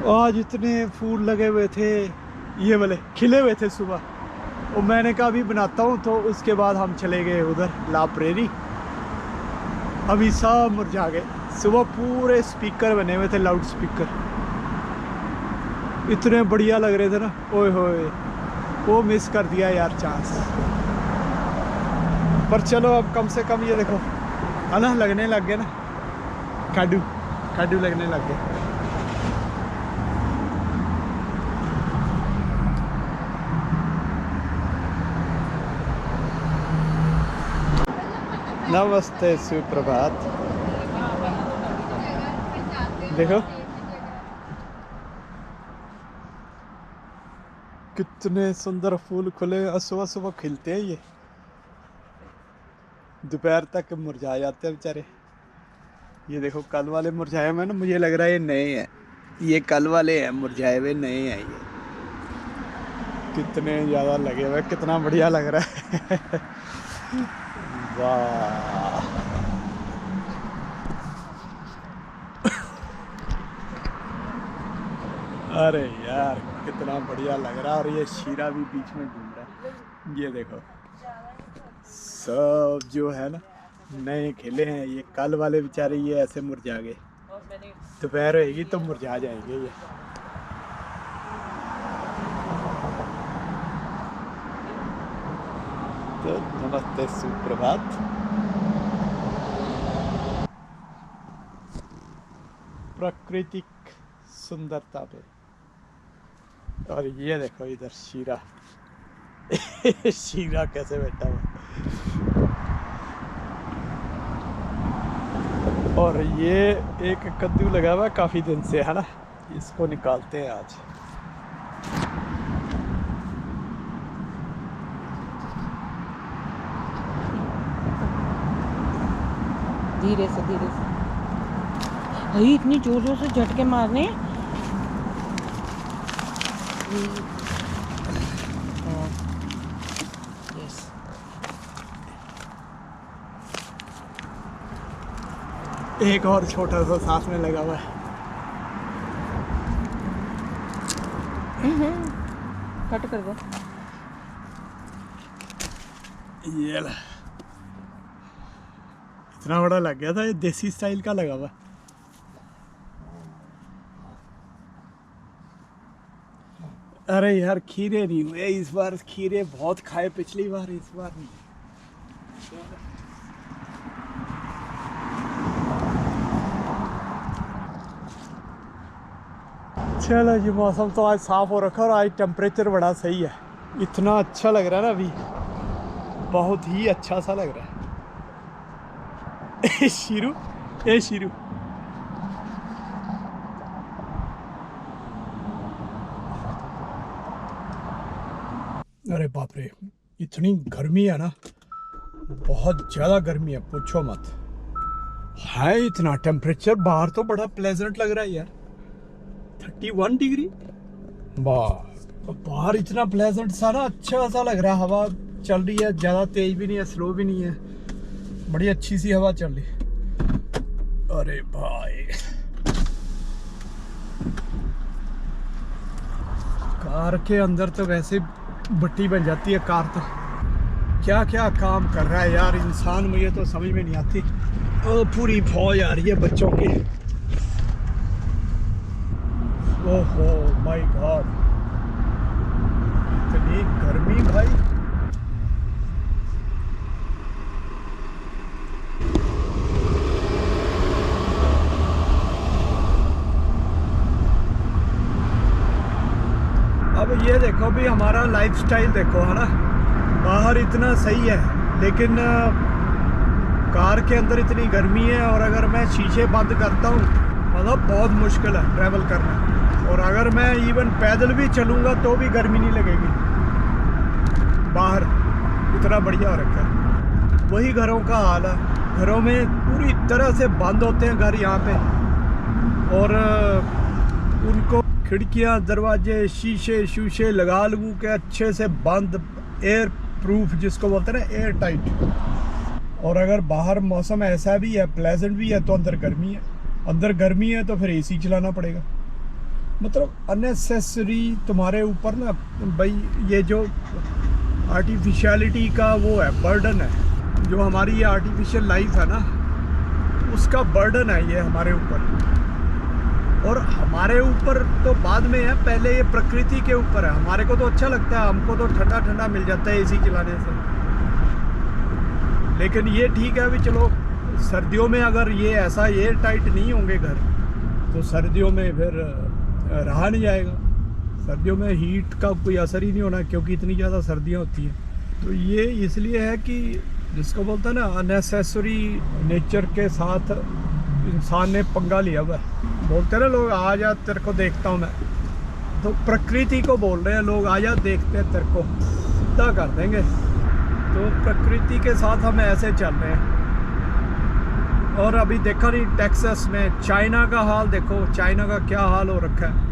आज इतने फूल लगे हुए थे, ये वाले खिले हुए थे सुबह, और मैंने कहा अभी बनाता हूँ। तो उसके बाद हम चले गए उधर ला प्रेरी, अभी सब मुरझा गए। सुबह पूरे स्पीकर बने हुए थे, लाउड स्पीकर इतने बढ़िया लग रहे थे ना, ओए होए, वो मिस कर दिया यार चांस। पर चलो अब कम से कम ये देखो है ना, लगने लग गए ना, काडू काडू लगने लग गए। नमस्ते, सुप्रभात। देखो कितने सुंदर फूल खुले, सुबह सुबह खिलते हैं ये, दोपहर तक मुरझा जाते हैं बेचारे। ये देखो कल वाले मुरझाए हुए ना, मुझे लग रहा है ये नए हैं, ये कल वाले हैं मुरझाए हुए, नए हैं ये। कितने ज़्यादा लगे हुए, कितना बढ़िया लग रहा है। वाह, अरे यार कितना बढ़िया लग रहा है। और ये शीरा भी बीच में घूम रहा है, ये देखो सब जो है ना नए खिले हैं। ये कल वाले बेचारे ये ऐसे मुरझा गए, दोपहर होएगी तो मुरझा जाएंगे ये। तो नमस्ते, सुप्रभात। प्राकृतिक सुंदरता पे। और ये देखो इधर शीरा। शीरा कैसे बैठा हुआ। और ये एक कद्दू लगा हुआ काफी दिन से है ना, इसको निकालते हैं आज। धीरे से भाई, इतनी जोर जोर से झटके मारने। एक और छोटा सा साथ में लगा हुआ है। कट कर दो। ये ला, इतना बड़ा लग गया था, ये देसी स्टाइल का लगा हुआ। अरे यार खीरे नहीं हुए इस बार, खीरे बहुत खाए पिछली बार, इस बार नहीं। चलो जी, मौसम तो आज साफ हो रखा और आज टेम्परेचर बड़ा सही है। इतना अच्छा लग रहा है ना अभी, बहुत ही अच्छा सा लग रहा है। शीरू, ए शीरू, अरे बाप रे, इतनी गर्मी है ना, बहुत ज़्यादा गर्मी है, पूछो मत। है इतना टेम्परेचर, बाहर तो बड़ा प्लेजेंट लग रहा है यार, 31 डिग्री। वाह, बाहर इतना प्लेजेंट सा ना, अच्छा सा लग रहा है। हवा चल रही है, ज़्यादा तेज भी नहीं है, स्लो भी नहीं है, बड़ी अच्छी सी हवा चल रही। अरे भाई, कार के अंदर तो वैसे भट्टी बन जाती है कार तो। क्या क्या काम कर रहा है यार इंसान, मुझे तो समझ में नहीं आती। पूरी फौज आ रही है बच्चों की। ओहो माय गॉड, इतनी गर्मी भाई। अब ये देखो भी, हमारा लाइफस्टाइल देखो है ना, बाहर इतना सही है लेकिन कार के अंदर इतनी गर्मी है। और अगर मैं शीशे बंद करता हूँ, मतलब बहुत मुश्किल है ट्रैवल करना। और अगर मैं इवन पैदल भी चलूँगा तो भी गर्मी नहीं लगेगी, बाहर इतना बढ़िया हो रखा है। वही घरों का हाल है, घरों में पूरी तरह से बंद होते हैं घर यहाँ पे, और उनको खिड़कियाँ दरवाजे शीशे शूशे लगा लगू के अच्छे से बंद, एयर प्रूफ जिसको बोलते हैं ना, एयर टाइट। और अगर बाहर मौसम ऐसा भी है, प्लेजेंट भी है, तो अंदर गर्मी है। अंदर गर्मी है तो फिर एसी चलाना पड़ेगा। मतलब अननेसेसरी तुम्हारे ऊपर ना भाई, ये जो आर्टिफिशियलिटी का वो है, बर्डन है, जो हमारी ये आर्टिफिशियल लाइफ है ना, उसका बर्डन है ये हमारे ऊपर। और हमारे ऊपर तो बाद में है, पहले ये प्रकृति के ऊपर है। हमारे को तो अच्छा लगता है, हमको तो ठंडा ठंडा मिल जाता है एसी चलाने से, लेकिन ये ठीक है भी, चलो सर्दियों में अगर ये ऐसा एयर टाइट नहीं होंगे घर, तो सर्दियों में फिर रहा नहीं जाएगा। सर्दियों में हीट का कोई असर ही नहीं होना, क्योंकि इतनी ज़्यादा सर्दियाँ होती हैं। तो ये इसलिए है कि जिसको बोलते हैं ना, अननेसेसरी नेचर के साथ इंसान ने पंगा लिया हुआ है। बोलते हैं ना लोग, आ जा तेरे को देखता हूँ मैं, तो प्रकृति को बोल रहे हैं लोग, आ जा देखते हैं तेरे को, सीधा कर देंगे। तो प्रकृति के साथ हम ऐसे चल रहे हैं। और अभी देखा नहीं टेक्सास में, चाइना का हाल देखो, चाइना का क्या हाल हो रखा है,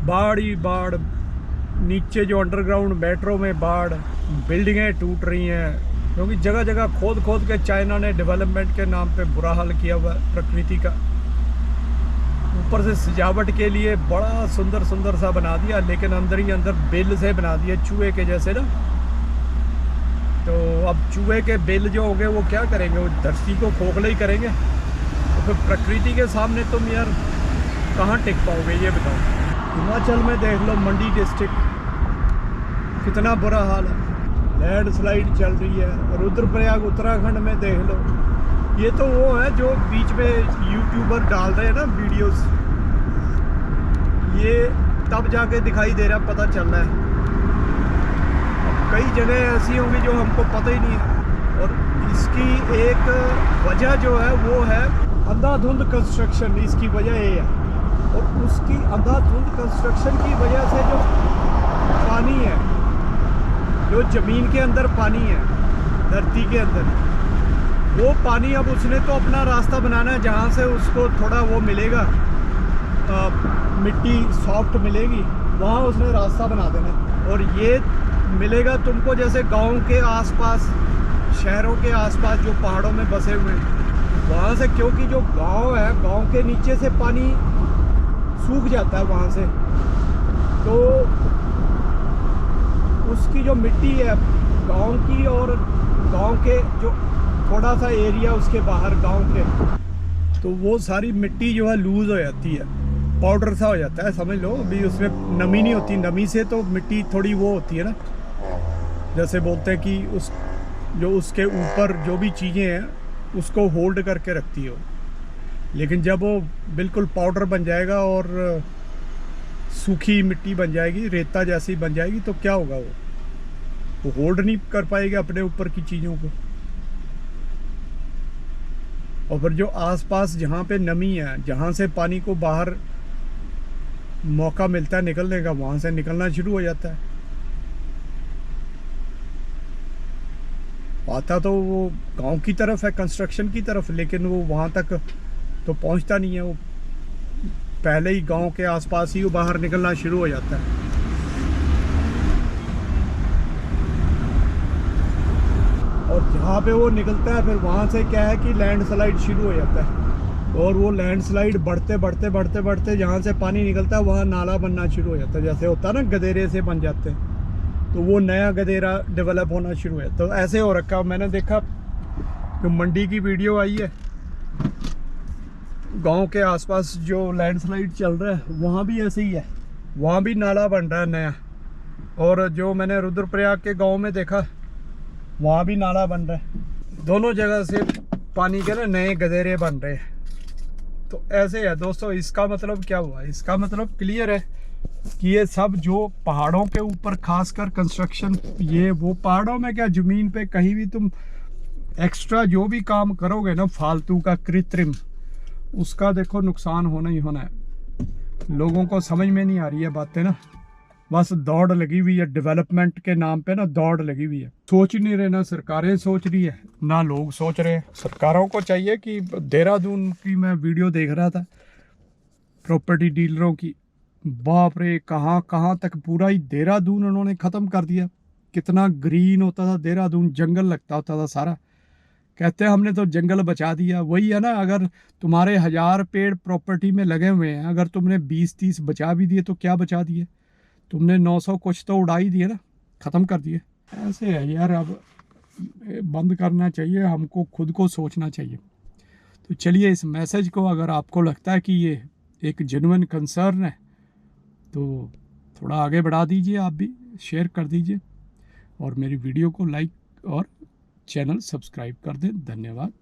बाढ़ ही बाढ़, नीचे जो अंडरग्राउंड मेट्रो में बाढ़, बिल्डिंगें टूट रही हैं, क्योंकि जगह जगह खोद खोद के चाइना ने डेवलपमेंट के नाम पे बुरा हाल किया हुआ है प्रकृति का। ऊपर से सजावट के लिए बड़ा सुंदर सुंदर सा बना दिया, लेकिन अंदर ही अंदर बिल से बना दिया, चूहे के जैसे ना। तो अब चूहे के बिल जो होंगे वो क्या करेंगे, वो धरती को खोखले ही करेंगे। तो फिर प्रकृति के सामने तुम यार कहाँ टिक पाओगे, ये बताओ। हिमाचल में देख लो, मंडी डिस्ट्रिक्ट, कितना बुरा हाल है, लैंड स्लाइड चल रही है। रुद्रप्रयाग उत्तराखंड में देख लो, ये तो वो है जो बीच में यूट्यूबर डाल रहे हैं ना वीडियोस, ये तब जाके दिखाई दे रहा, पता चल रहा है। अब कई जगह ऐसी होंगी जो हमको पता ही नहीं है, और इसकी एक वजह जो है वो है अंधाधुंध कंस्ट्रक्शन। इसकी वजह ये है, और उसकी अंधाधुंध कंस्ट्रक्शन की वजह से जो पानी है, जो ज़मीन के अंदर पानी है, धरती के अंदर, वो पानी अब उसने तो अपना रास्ता बनाना है, जहाँ से उसको थोड़ा वो मिलेगा, मिट्टी सॉफ्ट मिलेगी, वहाँ उसने रास्ता बना देना है। और ये मिलेगा तुमको जैसे गांव के आसपास, शहरों के आसपास जो पहाड़ों में बसे हुए हैं, वहाँ से, क्योंकि जो गांव है, गांव के नीचे से पानी सूख जाता है वहाँ से, तो उसकी जो मिट्टी है गांव की, और गांव के जो थोड़ा सा एरिया उसके बाहर गांव के, तो वो सारी मिट्टी जो है लूज़ हो जाती है, पाउडर सा हो जाता है, समझ लो। अभी उसमें नमी नहीं होती, नमी से तो मिट्टी थोड़ी वो होती है ना, जैसे बोलते हैं कि उस जो उसके ऊपर जो भी चीज़ें हैं उसको होल्ड करके रखती है। लेकिन जब वो बिल्कुल पाउडर बन जाएगा और सूखी मिट्टी बन जाएगी, रेता जैसी बन जाएगी, तो क्या होगा, वो होल्ड नहीं कर पाएगी अपने ऊपर की चीज़ों को। और फिर जो आसपास जहाँ पे नमी है, जहाँ से पानी को बाहर मौका मिलता है निकलने का, वहाँ से निकलना शुरू हो जाता है। आता तो वो गांव की तरफ है, कंस्ट्रक्शन की तरफ, लेकिन वो वहाँ तक तो पहुँचता नहीं है, वो पहले ही गांव के आसपास ही वो बाहर निकलना शुरू हो जाता है। और जहाँ पे वो निकलता है, फिर वहाँ से क्या है कि लैंडस्लाइड शुरू हो जाता है, और वो लैंडस्लाइड बढ़ते बढ़ते बढ़ते बढ़ते जहाँ से पानी निकलता है वहाँ नाला बनना शुरू हो जाता है। जैसे होता है ना, गदेरे से बन जाते हैं, तो वो नया गदेरा डेवलप होना शुरू हुआ। तो ऐसे हो रखा। मैंने देखा जो मंडी की वीडियो आई है, गांव के आसपास जो लैंडस्लाइड चल रहा है, वहाँ भी ऐसे ही है, वहाँ भी नाला बन रहा है नया। और जो मैंने रुद्रप्रयाग के गांव में देखा, वहाँ भी नाला बन रहा है। दोनों जगह से पानी के ना नए गदेरे बन रहे हैं। तो ऐसे है दोस्तों। इसका मतलब क्या हुआ? इसका मतलब क्लियर है कि ये सब जो पहाड़ों के ऊपर खासकर कंस्ट्रक्शन, ये वो पहाड़ों में क्या, ज़मीन पे कहीं भी तुम एक्स्ट्रा जो भी काम करोगे ना, फालतू का, कृत्रिम, उसका देखो नुकसान होना ही होना है। लोगों को समझ में नहीं आ रही है बातें ना, बस दौड़ लगी हुई है डेवलपमेंट के नाम पे ना, दौड़ लगी हुई है। सोच नहीं रहे, ना सरकारें सोच रही है, ना लोग सोच रहे हैं। सरकारों को चाहिए कि, देहरादून की मैं वीडियो देख रहा था प्रॉपर्टी डीलरों की, बाप रे, कहाँ कहाँ तक पूरा ही देहरादून उन्होंने ख़त्म कर दिया। कितना ग्रीन होता था देहरादून, जंगल लगता होता था सारा, कहते हैं हमने तो जंगल बचा दिया। वही है ना, अगर तुम्हारे 1000 पेड़ प्रॉपर्टी में लगे हुए हैं, अगर तुमने 20-30 बचा भी दिए तो क्या बचा दिए? तुमने 900 कुछ तो उड़ा ही दिए ना, ख़त्म कर दिए। ऐसे है यार, अब बंद करना चाहिए, हमको खुद को सोचना चाहिए। तो चलिए, इस मैसेज को अगर आपको लगता है कि ये एक जेन्युइन कंसर्न है तो थोड़ा आगे बढ़ा दीजिए, आप भी शेयर कर दीजिए और मेरी वीडियो को लाइक और चैनल सब्सक्राइब कर दें। धन्यवाद।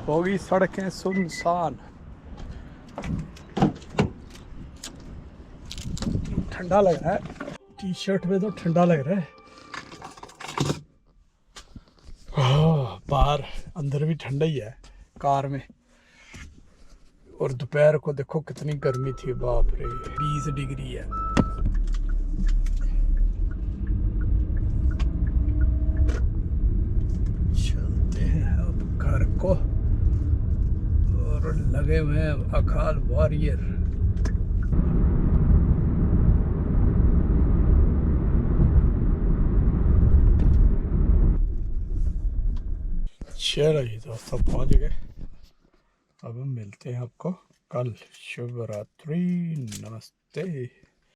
होगी सड़कें सुनसान, ठंडा लग रहा है, टी शर्ट में तो ठंडा लग रहा है। बाहर अंदर भी ठंडा ही है कार में। और दोपहर को देखो कितनी गर्मी थी, बाप रे 20 डिग्री है। चलते हैं अब घर को, और लगे हुए हैं अकाल वॉरियर। चलो जी दोस्तों, पहुंच गए। अब हम मिलते हैं आपको कल। शुभ रात्रि, नमस्ते।